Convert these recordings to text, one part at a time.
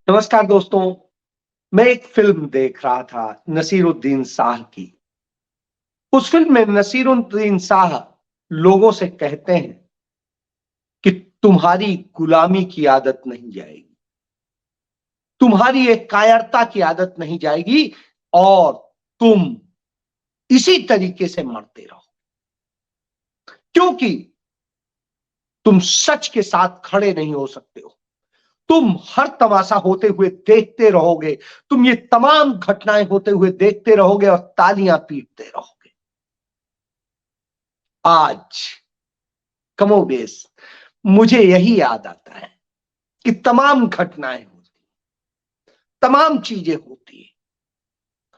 नमस्कार दोस्तों। मैं एक फिल्म देख रहा था नसीरुद्दीन शाह की। उस फिल्म में नसीरुद्दीन शाह लोगों से कहते हैं कि तुम्हारी गुलामी की आदत नहीं जाएगी, तुम्हारी एक कायरता की आदत नहीं जाएगी और तुम इसी तरीके से मरते रहो, क्योंकि तुम सच के साथ खड़े नहीं हो सकते हो। तुम हर तमाशा होते हुए देखते रहोगे, तुम ये तमाम घटनाएं होते हुए देखते रहोगे और तालियां पीटते रहोगे। आज कमोबेश मुझे यही याद आता है कि तमाम घटनाएं होती, तमाम चीजें होती है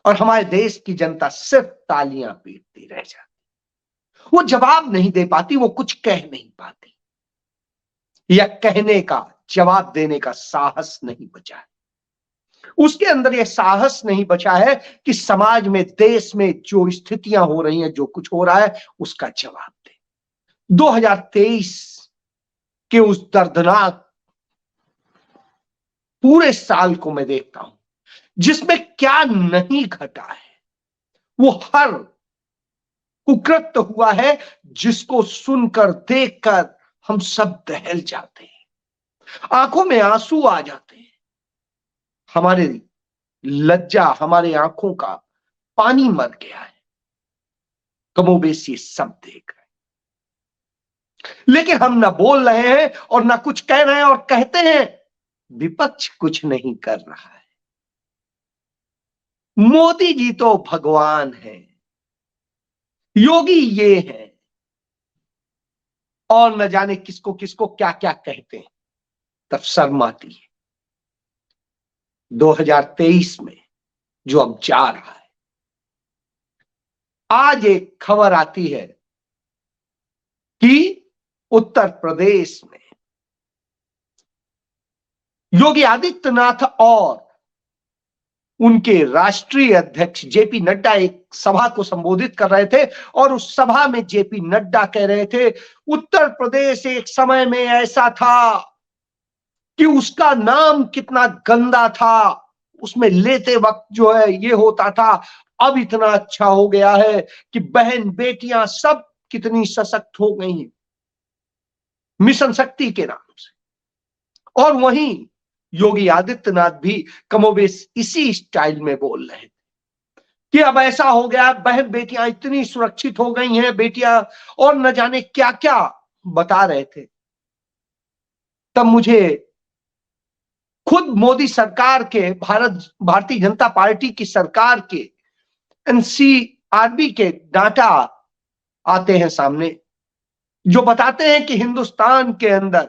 और हमारे देश की जनता सिर्फ तालियां पीटती रह जाती। वो जवाब नहीं दे पाती, वो कुछ कह नहीं पाती, या कहने का, जवाब देने का साहस नहीं बचा है। उसके अंदर यह साहस नहीं बचा है कि समाज में, देश में जो स्थितियां हो रही हैं, जो कुछ हो रहा है, उसका जवाब दे। 2023 के उस दर्दनाक पूरे साल को मैं देखता हूं जिसमें क्या नहीं घटा है। वो हर कुकृत्य हुआ है जिसको सुनकर, देखकर हम सब दहल जाते हैं, आंखों में आंसू आ जाते हैं। हमारे लज्जा, हमारे आंखों का पानी मर गया है। कमोबेश ये सब देख रहे हैं, लेकिन हम ना बोल रहे हैं और ना कुछ कह रहे हैं, और कहते हैं विपक्ष कुछ नहीं कर रहा है। मोदी जी तो भगवान है, योगी ये है, और न जाने किसको किसको क्या क्या कहते हैं। तब शर्म आती है। 2023 में जो अब जा रहा है, आज एक खबर आती है कि उत्तर प्रदेश में योगी आदित्यनाथ और उनके राष्ट्रीय अध्यक्ष जेपी नड्डा एक सभा को संबोधित कर रहे थे, और उस सभा में जेपी नड्डा कह रहे थे, उत्तर प्रदेश एक समय में ऐसा था कि उसका नाम कितना गंदा था, उसमें लेते वक्त जो है ये होता था, अब इतना अच्छा हो गया है कि बहन बेटियां सब कितनी सशक्त हो गई हैं मिशन शक्ति के नाम से। और वहीं योगी आदित्यनाथ भी कमोबेश इसी स्टाइल में बोल रहे थे कि अब ऐसा हो गया, बहन बेटियां इतनी सुरक्षित हो गई हैं, बेटियां, और न जाने क्या क्या बता रहे थे। तब मुझे खुद मोदी सरकार के, भारतीय जनता पार्टी की सरकार के एनसीआरबी के डाटा आते हैं सामने, जो बताते हैं कि हिंदुस्तान के अंदर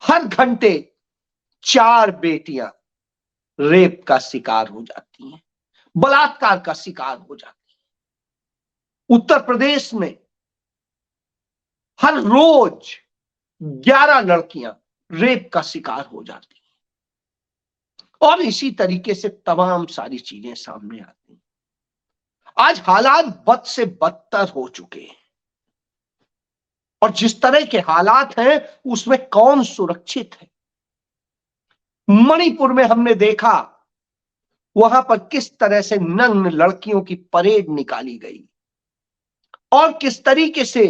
हर घंटे 4 बेटियां रेप का शिकार हो जाती हैं, बलात्कार का शिकार हो जाती हैं। उत्तर प्रदेश में हर रोज 11 लड़कियां रेप का शिकार हो जाती हैं, और इसी तरीके से तमाम सारी चीजें सामने आती हैं। आज हालात बद से बदतर हो चुके हैं, और जिस तरह के हालात हैं उसमें कौन सुरक्षित है। मणिपुर में हमने देखा, वहां पर किस तरह से नग्न लड़कियों की परेड निकाली गई, और किस तरीके से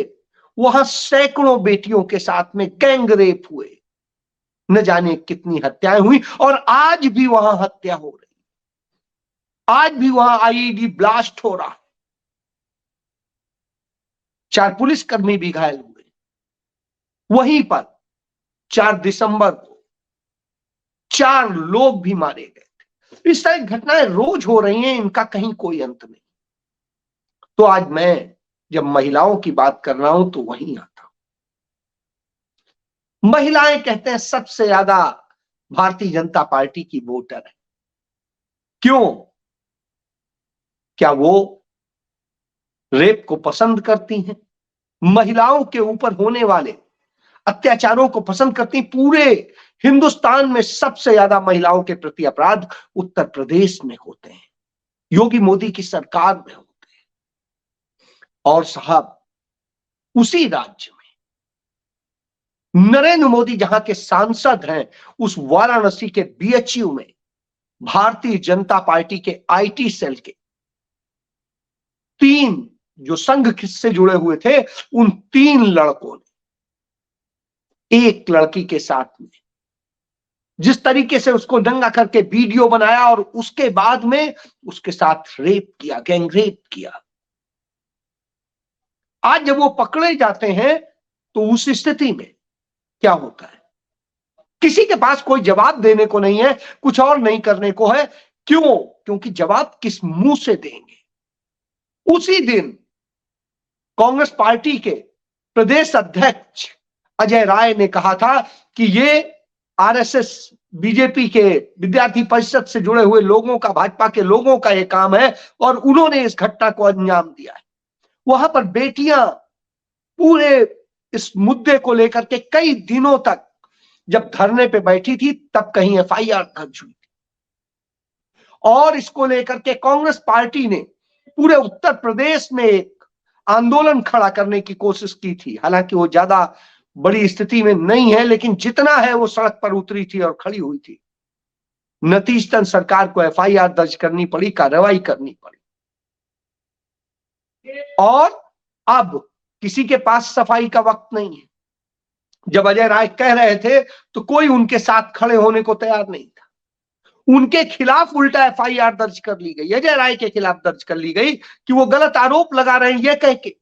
वहां सैकड़ों बेटियों के साथ में गैंग रेप हुए, न जाने कितनी हत्याएं हुई, और आज भी वहां हत्या हो रही, आज भी वहां आईईडी ब्लास्ट हो रहा है। 4 पुलिसकर्मी भी घायल हुए। वहीं पर 4 दिसंबर को 4 लोग भी मारे गए। इस तरह घटनाएं रोज हो रही हैं, इनका कहीं कोई अंत नहीं। तो आज मैं जब महिलाओं की बात कर रहा हूं तो वहीं आता हूं। महिलाएं कहते हैं सबसे ज्यादा भारतीय जनता पार्टी की वोटर है। क्यों? क्या वो रेप को पसंद करती हैं? महिलाओं के ऊपर होने वाले अत्याचारों को पसंद करती? पूरे हिंदुस्तान में सबसे ज्यादा महिलाओं के प्रति अपराध उत्तर प्रदेश में होते हैं, योगी मोदी की सरकार में होते हैं। और साहब, उसी राज्य में नरेंद्र मोदी जहां के सांसद हैं, उस वाराणसी के बीएचयू में भारतीय जनता पार्टी के आईटी सेल के 3 जो संघ से जुड़े हुए थे, उन 3 लड़कों ने एक लड़की के साथ में जिस तरीके से उसको नंगा करके वीडियो बनाया और उसके बाद में उसके साथ रेप किया, गैंग रेप किया। आज जब वो पकड़े जाते हैं तो उस स्थिति में क्या होता है? किसी के पास कोई जवाब देने को नहीं है, कुछ और नहीं करने को है। क्यों? क्योंकि जवाब किस मुंह से देंगे? उसी दिन कांग्रेस पार्टी के प्रदेश अध्यक्ष अजय राय ने कहा था कि ये आरएसएस बीजेपी के विद्यार्थी परिषद से जुड़े हुए लोगों का, भाजपा के लोगों का ये काम है और उन्होंने इस घटना को अंजाम दिया है। वहां पर बेटियां पूरे इस मुद्दे को लेकर के कई दिनों तक जब धरने पे बैठी थी, तब कहीं एफआईआर दर्ज हुई थी और इसको लेकर के कांग्रेस पार्टी ने पूरे उत्तर प्रदेश में एक आंदोलन खड़ा करने की कोशिश की थी। हालांकि वो ज्यादा बड़ी स्थिति में नहीं है, लेकिन जितना है वो सड़क पर उतरी थी और खड़ी हुई थी। नतीजतन सरकार को एफआईआर दर्ज करनी पड़ी, कार्रवाई करनी पड़ी। और अब किसी के पास सफाई का वक्त नहीं है। जब अजय राय कह रहे थे तो कोई उनके साथ खड़े होने को तैयार नहीं था। उनके खिलाफ उल्टा एफआईआर दर्ज कर ली गई, अजय राय के खिलाफ दर्ज कर ली गई कि वो गलत आरोप लगा रहे हैं, ये कह के।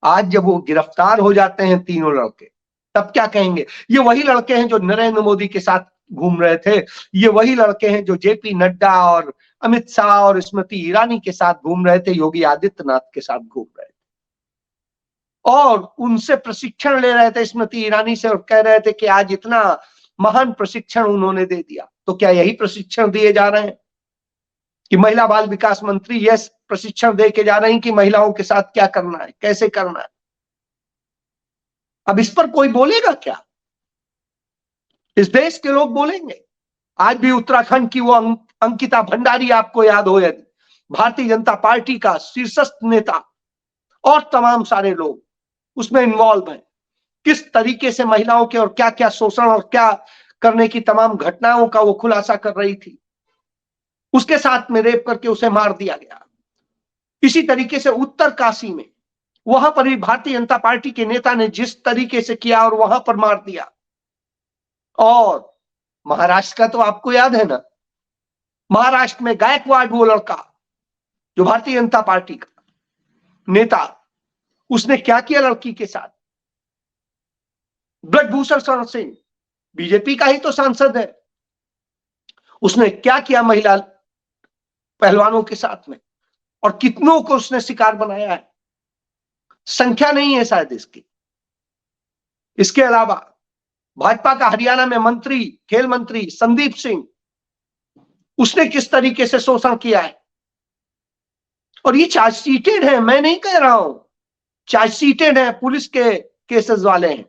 आज जब वो गिरफ्तार हो जाते हैं तीनों लड़के, तब क्या कहेंगे? ये वही लड़के हैं जो नरेंद्र मोदी के साथ घूम रहे थे, ये वही लड़के हैं जो जेपी नड्डा और अमित शाह और स्मृति ईरानी के साथ घूम रहे थे, योगी आदित्यनाथ के साथ घूम रहे थे और उनसे प्रशिक्षण ले रहे थे, स्मृति ईरानी से, और कह रहे थे कि आज इतना महान प्रशिक्षण उन्होंने दे दिया। तो क्या यही प्रशिक्षण दिए जा रहे हैं कि महिला बाल विकास मंत्री यह प्रशिक्षण दे के जा रहे हैं कि महिलाओं के साथ क्या करना है, कैसे करना है? अब इस पर कोई बोलेगा क्या? इस देश के लोग बोलेंगे? आज भी उत्तराखंड की वो अंकिता भंडारी आपको याद हो, यदि भारतीय जनता पार्टी का शीर्षस्थ नेता और तमाम सारे लोग उसमें इन्वॉल्व हैं, किस तरीके से महिलाओं के और क्या क्या शोषण और क्या करने की तमाम घटनाओं का वो खुलासा कर रही थी। उसके साथ में रेप करके उसे मार दिया गया। इसी तरीके से उत्तर काशी में, वहां पर भी भारतीय जनता पार्टी के नेता ने जिस तरीके से किया और वहां पर मार दिया। और महाराष्ट्र का तो आपको याद है ना, महाराष्ट्र में गायकवाड़, वो लड़का जो भारतीय जनता पार्टी का नेता, उसने क्या किया लड़की के साथ? ब्रजभूषण शरण सिंह बीजेपी का ही तो सांसद है, उसने क्या किया महिला पहलवानों के साथ में, और कितनों को उसने शिकार बनाया है, संख्या नहीं है शायद इसकी। इसके अलावा भाजपा का हरियाणा में मंत्री, खेल मंत्री संदीप सिंह, उसने किस तरीके से शोषण किया है। और ये चार्जशीटेड है, मैं नहीं कह रहा हूं, चार्जशीटेड है, पुलिस के केसेस वाले हैं।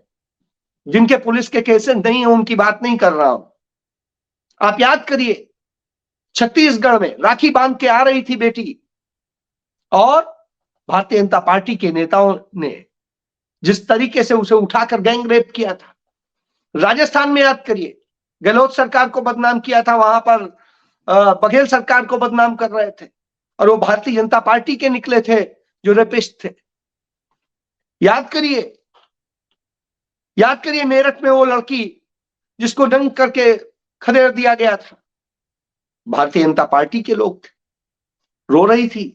जिनके पुलिस के केसेस नहीं है उनकी बात नहीं कर रहा हूं। आप याद करिए, छत्तीसगढ़ में राखी बांध के आ रही थी बेटी और भारतीय जनता पार्टी के नेताओं ने जिस तरीके से उसे उठाकर गैंग रेप किया था। राजस्थान में याद करिए, गहलोत सरकार को बदनाम किया था, वहां पर बघेल सरकार को बदनाम कर रहे थे और वो भारतीय जनता पार्टी के निकले थे जो रेपिस्ट थे। याद करिए मेरठ में वो लड़की जिसको नंग करके खदेड़ दिया गया था, भारतीय जनता पार्टी के लोग थे, रो रही थी।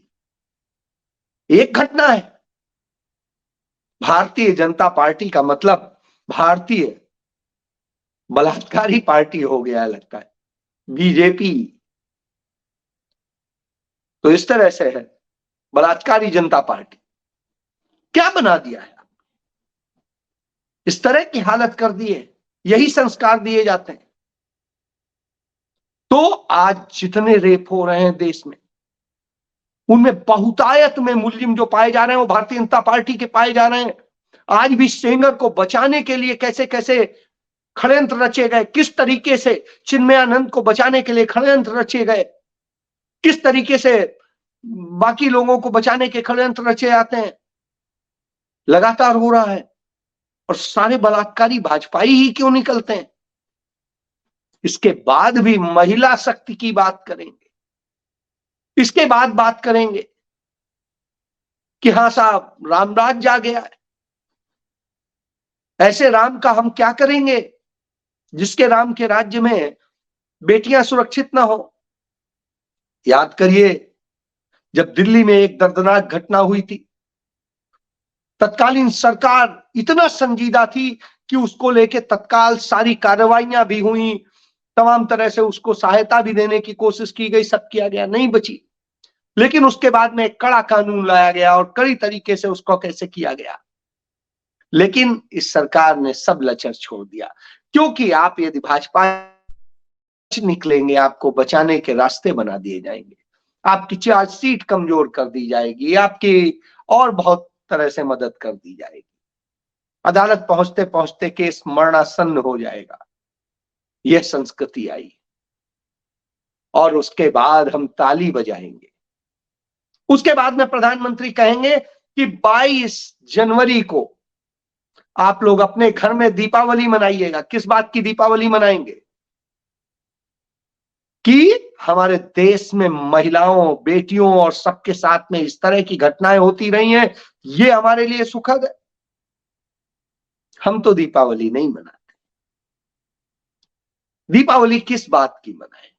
एक घटना है। भारतीय जनता पार्टी का मतलब भारतीय बलात्कारी पार्टी हो गया लगता है, बीजेपी तो इस तरह से है, बलात्कारी जनता पार्टी। क्या बना दिया है, इस तरह की हालत कर दी है, यही संस्कार दिए जाते हैं। तो आज जितने रेप हो रहे हैं देश में, उनमें बहुतायत में मुल्जिम जो पाए जा रहे हैं वो भारतीय जनता पार्टी के पाए जा रहे हैं। आज भी सेंगर को बचाने के लिए कैसे कैसे षड्यंत्र रचे गए, किस तरीके से चिन्मयानंद को बचाने के लिए षड्यंत्र रचे गए, किस तरीके से बाकी लोगों को बचाने के षड्यंत्र रचे जाते हैं, लगातार हो रहा है। और सारे बलात्कारी भाजपाई ही क्यों निकलते हैं? इसके बाद भी महिला शक्ति की बात करेंगे, इसके बाद बात करेंगे कि हां साहब रामराज जा गया है। ऐसे राम का हम क्या करेंगे जिसके राम के राज्य में बेटियां सुरक्षित ना हो? याद करिए, जब दिल्ली में एक दर्दनाक घटना हुई थी, तत्कालीन सरकार इतना संजीदा थी कि उसको लेके तत्काल सारी कार्रवाइयां भी हुई, तमाम तरह से उसको सहायता भी देने की कोशिश की गई, सब किया गया, नहीं बची। लेकिन उसके बाद में एक कड़ा कानून लाया गया और कड़ी तरीके से उसको कैसे किया गया। लेकिन इस सरकार ने सब लचर छोड़ दिया, क्योंकि आप यदि भाजपा निकलेंगे, आपको बचाने के रास्ते बना दिए जाएंगे, आपकी चार्जशीट कमजोर कर दी जाएगी, आपकी और बहुत तरह से मदद कर दी जाएगी, अदालत पहुंचते पहुंचते केस मरणासन्न हो जाएगा। यह संस्कृति आई और उसके बाद हम ताली बजाएंगे। उसके बाद में प्रधानमंत्री कहेंगे कि 22 जनवरी को आप लोग अपने घर में दीपावली मनाइएगा। किस बात की दीपावली मनाएंगे? कि हमारे देश में महिलाओं, बेटियों और सबके साथ में इस तरह की घटनाएं होती रही हैं, ये हमारे लिए सुखद है। हम तो दीपावली नहीं मनाते। दीपावली किस बात की मनाएं?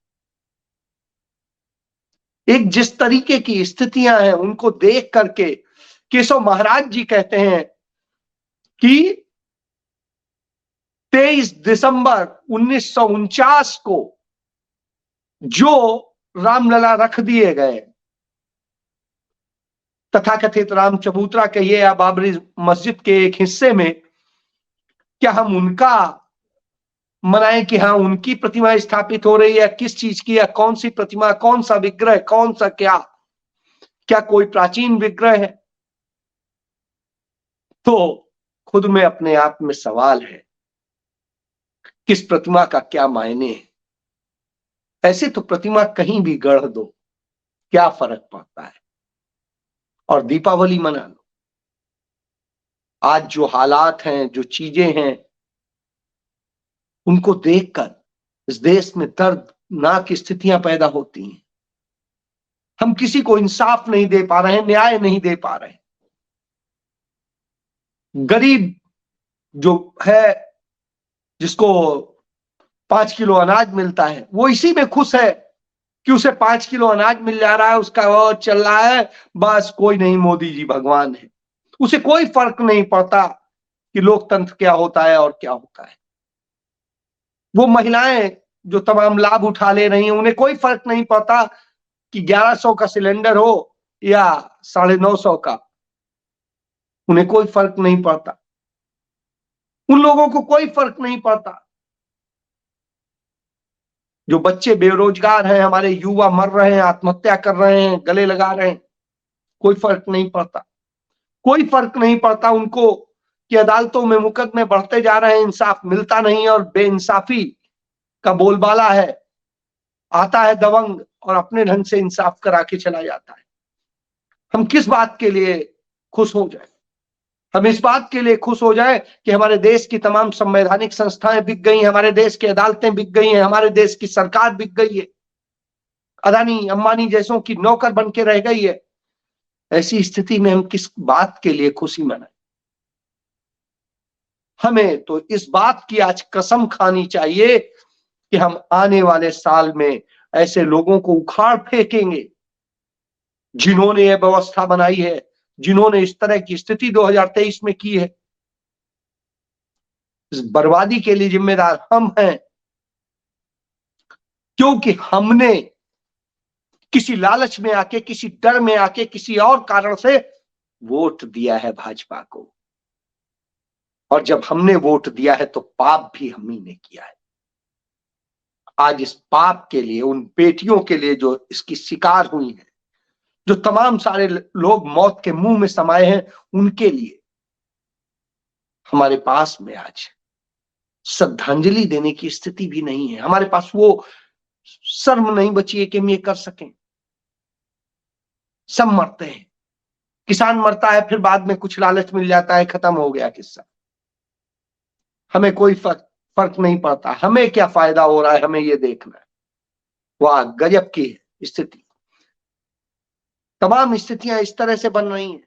एक जिस तरीके की स्थितियां हैं उनको देख करके केशव महाराज जी कहते हैं कि 23 दिसंबर 1949 को जो रामलला रख दिए गए, तथाकथित राम चबूतरा कहिए या बाबरी मस्जिद के एक हिस्से में, क्या हम उनका मनाएं कि हाँ उनकी प्रतिमा स्थापित हो रही है? किस चीज की है? कौन सी प्रतिमा, कौन सा विग्रह, कौन सा क्या कोई प्राचीन विग्रह है? तो खुद में अपने आप में सवाल है, किस प्रतिमा का क्या मायने है? ऐसे तो प्रतिमा कहीं भी गढ़ दो, क्या फर्क पड़ता है? और दीपावली मना लो। आज जो हालात हैं, जो चीजें हैं, उनको देखकर इस देश में दर्दनाक स्थितियां पैदा होती हैं। हम किसी को इंसाफ नहीं दे पा रहे हैं, न्याय नहीं दे पा रहे हैं। गरीब जो है, जिसको 5 किलो अनाज मिलता है, वो इसी में खुश है कि उसे 5 किलो अनाज मिल जा रहा है, उसका और चल रहा है, बस कोई नहीं, मोदी जी भगवान है। उसे कोई फर्क नहीं पड़ता कि लोकतंत्र क्या होता है और क्या होता है। वो महिलाएं जो तमाम लाभ उठा ले रही हैं, उन्हें कोई फर्क नहीं पड़ता कि 1100 का सिलेंडर हो या 950 का, उन्हें कोई फर्क नहीं पड़ता। उन लोगों को कोई फर्क नहीं पड़ता। जो बच्चे बेरोजगार हैं, हमारे युवा मर रहे हैं, आत्महत्या कर रहे हैं, गले लगा रहे हैं, कोई फर्क नहीं पड़ता। कोई फर्क नहीं पड़ता उनको कि अदालतों में मुकदमे बढ़ते जा रहे हैं, इंसाफ मिलता नहीं और बेइंसाफी का बोलबाला है। आता है दबंग और अपने ढंग से इंसाफ करा के चला जाता है। हम किस बात के लिए खुश हो जाए? हम इस बात के लिए खुश हो जाए कि हमारे देश की तमाम संवैधानिक संस्थाएं बिक गई हैं, हमारे देश की अदालतें बिक गई हैं, हमारे देश की सरकार बिक गई है, अदानी अंबानी जैसों की नौकर बन के रह गई है। ऐसी स्थिति में हम किस बात के लिए खुशी मनाएं? हमें तो इस बात की आज कसम खानी चाहिए कि हम आने वाले साल में ऐसे लोगों को उखाड़ फेंकेंगे जिन्होंने यह व्यवस्था बनाई है, जिन्होंने इस तरह की स्थिति 2023 में की है। इस बर्बादी के लिए जिम्मेदार हम हैं, क्योंकि हमने किसी लालच में आके, किसी डर में आके, किसी और कारण से वोट दिया है भाजपा को। और जब हमने वोट दिया है तो पाप भी हम ही ने किया है। आज इस पाप के लिए, उन बेटियों के लिए जो इसकी शिकार हुई है, जो तमाम सारे लोग मौत के मुंह में समाये हैं, उनके लिए हमारे पास में आज श्रद्धांजलि देने की स्थिति भी नहीं है। हमारे पास वो शर्म नहीं बची है कि हम ये कर सकें। सब मरते हैं, किसान मरता है, फिर बाद में कुछ लालच मिल जाता है, खत्म हो गया किस्सा। हमें कोई फर्क नहीं पड़ता, हमें क्या फायदा हो रहा है हमें ये देखना है। वाह, गजब की स्थिति। तमाम स्थितियां इस तरह से बन रही हैं।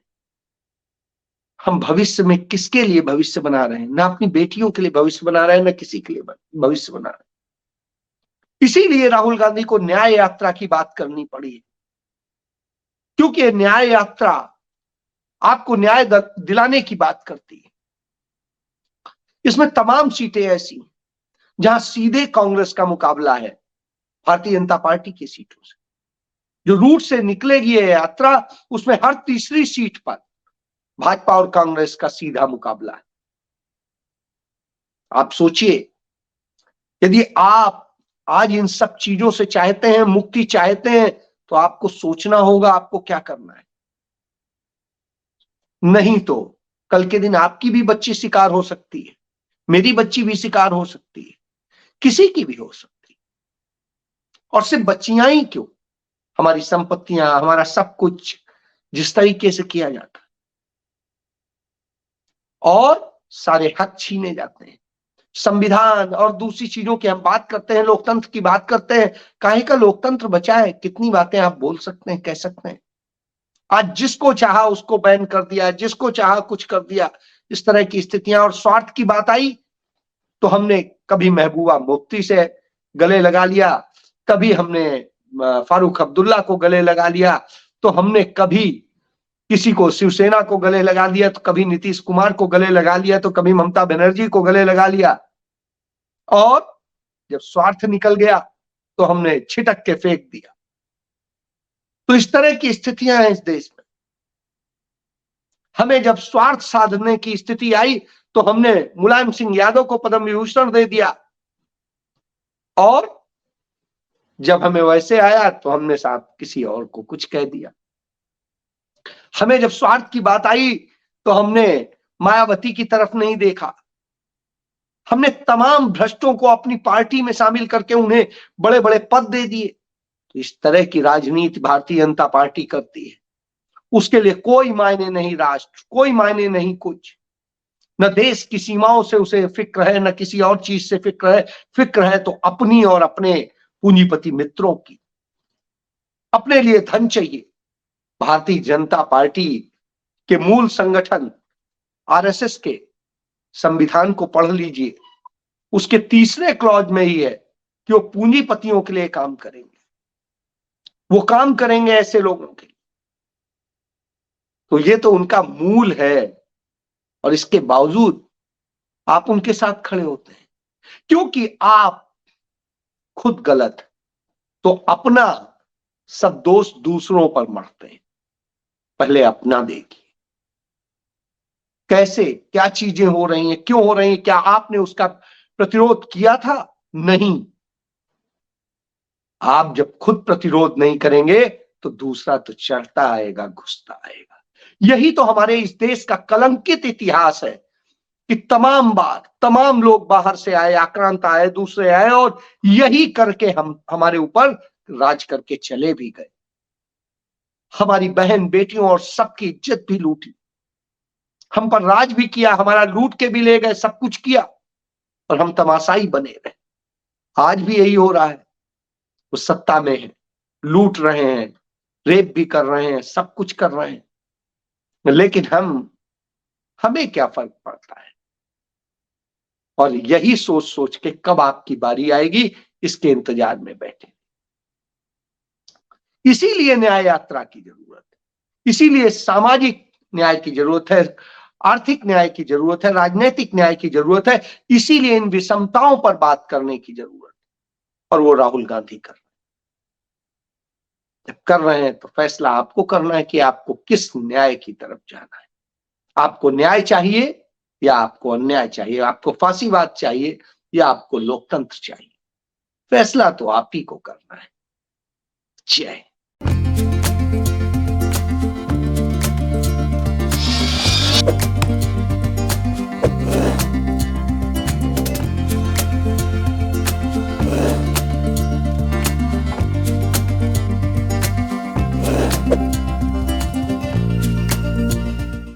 हम भविष्य में किसके लिए भविष्य बना रहे हैं? ना अपनी बेटियों के लिए भविष्य बना रहे हैं, ना किसी के लिए भविष्य बना रहे हैं। इसीलिए राहुल गांधी को न्याय यात्रा की बात करनी पड़ी है, क्योंकि न्याय यात्रा आपको न्याय दिलाने की बात करती है। इसमें तमाम सीटें ऐसी जहां सीधे कांग्रेस का मुकाबला है भारतीय जनता पार्टी की सीटों से। जो रूट से निकलेगी ये यात्रा, उसमें हर तीसरी सीट पर भाजपा और कांग्रेस का सीधा मुकाबला है। आप सोचिए, यदि आप आज इन सब चीजों से चाहते हैं, मुक्ति चाहते हैं, तो आपको सोचना होगा आपको क्या करना है। नहीं तो कल के दिन आपकी भी बच्ची शिकार हो सकती है, मेरी बच्ची भी शिकार हो सकती है, किसी की भी हो सकती है। और सिर्फ बच्चियां ही क्यों, हमारी संपत्तियां, हमारा सब कुछ जिस तरीके से किया जाता है और सारे हक छीने जाते हैं। संविधान और दूसरी चीजों की हम बात करते हैं, लोकतंत्र की बात करते हैं। काहे का लोकतंत्र बचा है? कितनी बातें आप बोल सकते हैं, कह सकते हैं। आज जिसको चाहा उसको बैन कर दिया, जिसको चाहा कुछ कर दिया, इस तरह की स्थितियां। और स्वार्थ की बात आई तो हमने कभी महबूबा मुफ्ती से गले लगा लिया, कभी हमने फारूक अब्दुल्ला को गले लगा लिया, तो हमने कभी किसी को शिवसेना को गले लगा दिया, तो कभी नीतीश कुमार को गले लगा लिया, तो कभी ममता बनर्जी को गले लगा लिया। और जब स्वार्थ निकल गया तो हमने छिटक के फेंक दिया। तो इस तरह की स्थितियां हैं इस देश में। हमें जब स्वार्थ साधने की स्थिति आई तो हमने मुलायम सिंह यादव को पद्म विभूषण दे दिया, और जब हमें वैसे आया तो हमने साथ किसी और को कुछ कह दिया। हमें जब स्वार्थ की बात आई तो हमने मायावती की तरफ नहीं देखा। हमने तमाम भ्रष्टों को अपनी पार्टी में शामिल करके उन्हें बड़े बड़े पद दे दिए। तो इस तरह की राजनीति भारतीय जनता पार्टी करती है। उसके लिए कोई मायने नहीं राष्ट्र, कोई मायने नहीं कुछ। न देश की सीमाओं से उसे फिक्र है, न किसी और चीज से फिक्र है। फिक्र है तो अपनी और अपने पूंजीपति मित्रों की। अपने लिए धन चाहिए। भारतीय जनता पार्टी के मूल संगठन आरएसएस के संविधान को पढ़ लीजिए, उसके तीसरे क्लॉज में ही है कि वो पूंजीपतियों के लिए काम करेंगे, वो काम करेंगे ऐसे लोगों के लिए। तो ये तो उनका मूल है, और इसके बावजूद आप उनके साथ खड़े होते हैं क्योंकि आप खुद गलत तो अपना सब दोष दूसरों पर मढ़ते हैं। पहले अपना देखिए, कैसे क्या चीजें हो रही हैं, क्यों हो रही हैं। क्या आपने उसका प्रतिरोध किया था? नहीं। आप जब खुद प्रतिरोध नहीं करेंगे तो दूसरा तो चढ़ता आएगा, घुसता आएगा। यही तो हमारे इस देश का कलंकित इतिहास है कि तमाम बार तमाम लोग बाहर से आए, आक्रांत आए, दूसरे आए, और यही करके हम हमारे ऊपर राज करके चले भी गए। हमारी बहन बेटियों और सबकी इज्जत भी लूटी, हम पर राज भी किया, हमारा लूट के भी ले गए, सब कुछ किया, और हम तमाशाई बने रहे। आज भी यही हो रहा है। वो सत्ता में है, लूट रहे हैं, रेप भी कर रहे हैं, सब कुछ कर रहे हैं, लेकिन हमें क्या फर्क पड़ता है। और यही सोच सोच के कब आपकी बारी आएगी, इसके इंतजार में बैठे। इसीलिए न्याय यात्रा की जरूरत है, इसीलिए सामाजिक न्याय की जरूरत है, आर्थिक न्याय की जरूरत है, राजनीतिक न्याय की जरूरत है। इसीलिए इन विषमताओं पर बात करने की जरूरत है, और वो राहुल गांधी कर रहे हैं। जब कर रहे हैं तो फैसला आपको करना है कि आपको किस न्याय की तरफ जाना है। आपको न्याय चाहिए या आपको अन्याय चाहिए, आपको फांसीवाद चाहिए या आपको लोकतंत्र चाहिए। फैसला तो आप ही को करना है। जय